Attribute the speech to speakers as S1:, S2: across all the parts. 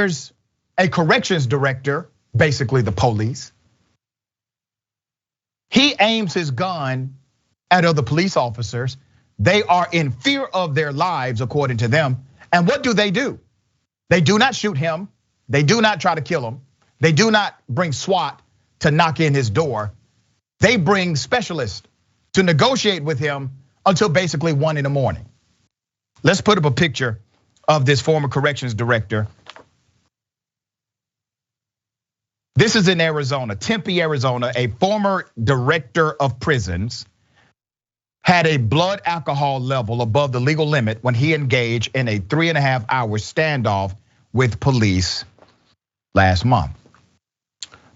S1: There's a corrections director, basically the police. He aims his gun at other police officers. They are in fear of their lives, according to them. And what do? They do not shoot him. They do not try to kill him. They do not bring SWAT to knock in his door. They bring specialists to negotiate with him until basically 1 in the morning. Let's put up a picture of this former corrections director. This is in Arizona, Tempe, Arizona. A former director of prisons had a blood alcohol level above the legal limit when he engaged in a 3.5-hour standoff with police last month.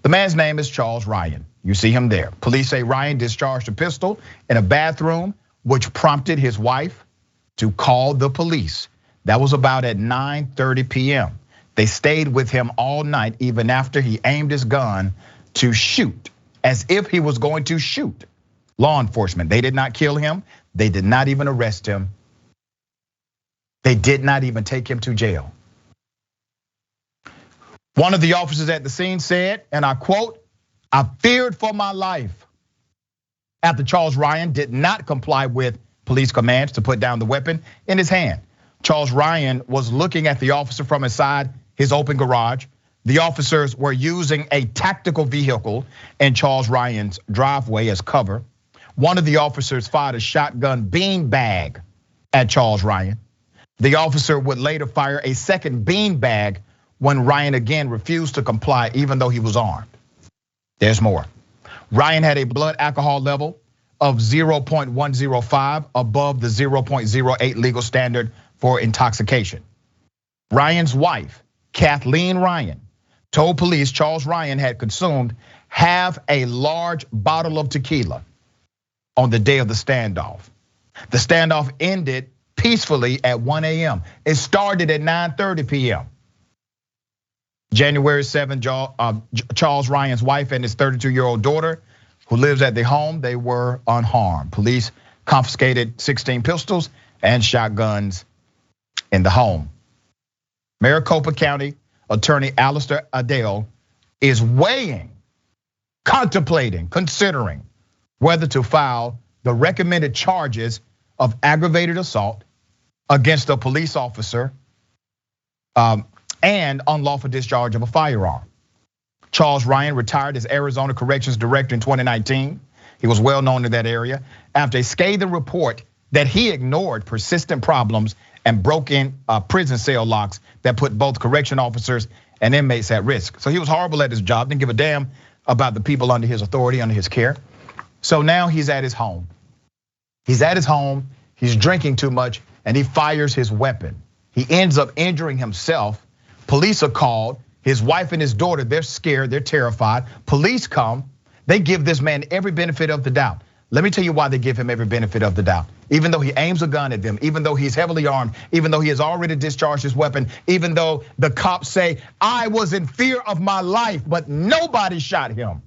S1: The man's name is Charles Ryan. You see him there. Police say Ryan discharged a pistol in a bathroom, which prompted his wife to call the police. That was about at 9:30 p.m. They stayed with him all night, even after he aimed his gun to shoot, as if he was going to shoot law enforcement. They did not kill him. They did not even arrest him. They did not even take him to jail. One of the officers at the scene said, and I quote, "I feared for my life," after Charles Ryan did not comply with police commands to put down the weapon in his hand. Charles Ryan was looking at the officer from inside his open garage. The officers were using a tactical vehicle in Charles Ryan's driveway as cover. One of the officers fired a shotgun beanbag at Charles Ryan. The officer would later fire a second beanbag when Ryan again refused to comply, even though he was armed. There's more. Ryan had a blood alcohol level of 0.105, above the 0.08 legal standard for intoxication. Ryan's wife, Kathleen Ryan, told police Charles Ryan had consumed half a large bottle of tequila on the day of the standoff. The standoff ended peacefully at 1 a.m. It started at 9:30 p.m. January 7, Charles Ryan's wife and his 32-year-old daughter, who lives at the home, they were unharmed. Police confiscated 16 pistols and shotguns in the home. Maricopa County Attorney Alistair Adele is contemplating, considering whether to file the recommended charges of aggravated assault against a police officer and unlawful discharge of a firearm. Charles Ryan retired as Arizona Corrections Director in 2019. He was well known in that area after a scathing report that he ignored persistent problems and broke in prison cell locks that put both correction officers and inmates at risk. So he was horrible at his job, didn't give a damn about the people under his authority, under his care. So now he's at his home. He's at his home, he's drinking too much, and he fires his weapon. He ends up injuring himself. Police are called. His wife and his daughter, they're scared, they're terrified. Police come, they give this man every benefit of the doubt. Let me tell you why they give him every benefit of the doubt. Even though he aims a gun at them, even though he's heavily armed, even though he has already discharged his weapon, even though the cops say, I was in fear of my life, but nobody shot him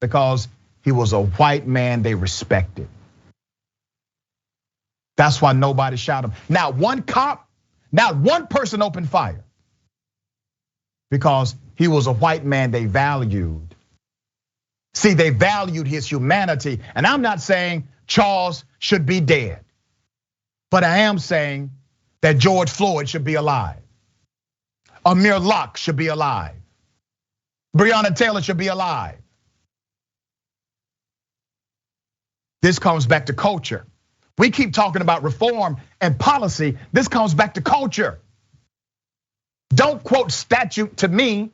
S1: because he was a white man they respected. That's why nobody shot him. Not one cop, not one person opened fire because he was a white man they valued. See, they valued his humanity. And I'm not saying Charles should be dead, but I am saying that George Floyd should be alive. Amir Locke should be alive. Breonna Taylor should be alive. This comes back to culture. We keep talking about reform and policy. This comes back to culture. Don't quote statute to me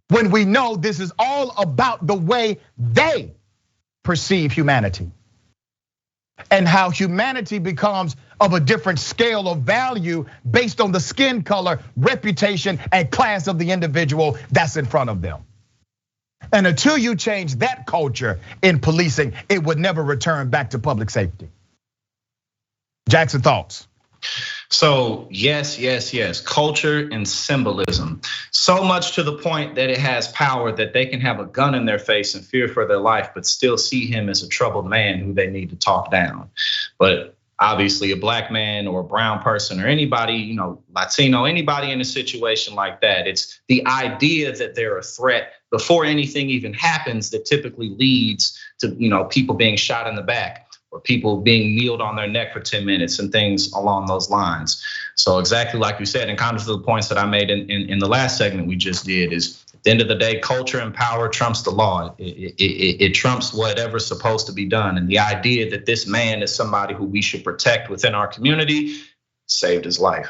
S1: when we know this is all about the way they perceive humanity and how humanity becomes of a different scale of value based on the skin color, reputation, and class of the individual that's in front of them. And until you change that culture in policing, it would never return back to public safety. Jackson, thoughts?
S2: So yes, culture and symbolism. So much to the point that it has power that they can have a gun in their face and fear for their life, but still see him as a troubled man who they need to talk down. But obviously a black man or a brown person or anybody, Latino, anybody in a situation like that. It's the idea that they're a threat before anything even happens that typically leads to, people being shot in the back or people being kneeled on their neck for 10 minutes and things along those lines. So exactly like you said, and kind of to the points that I made in the last segment we just did, is at the end of the day, culture and power trumps the law. It trumps whatever's supposed to be done. And the idea that this man is somebody who we should protect within our community saved his life.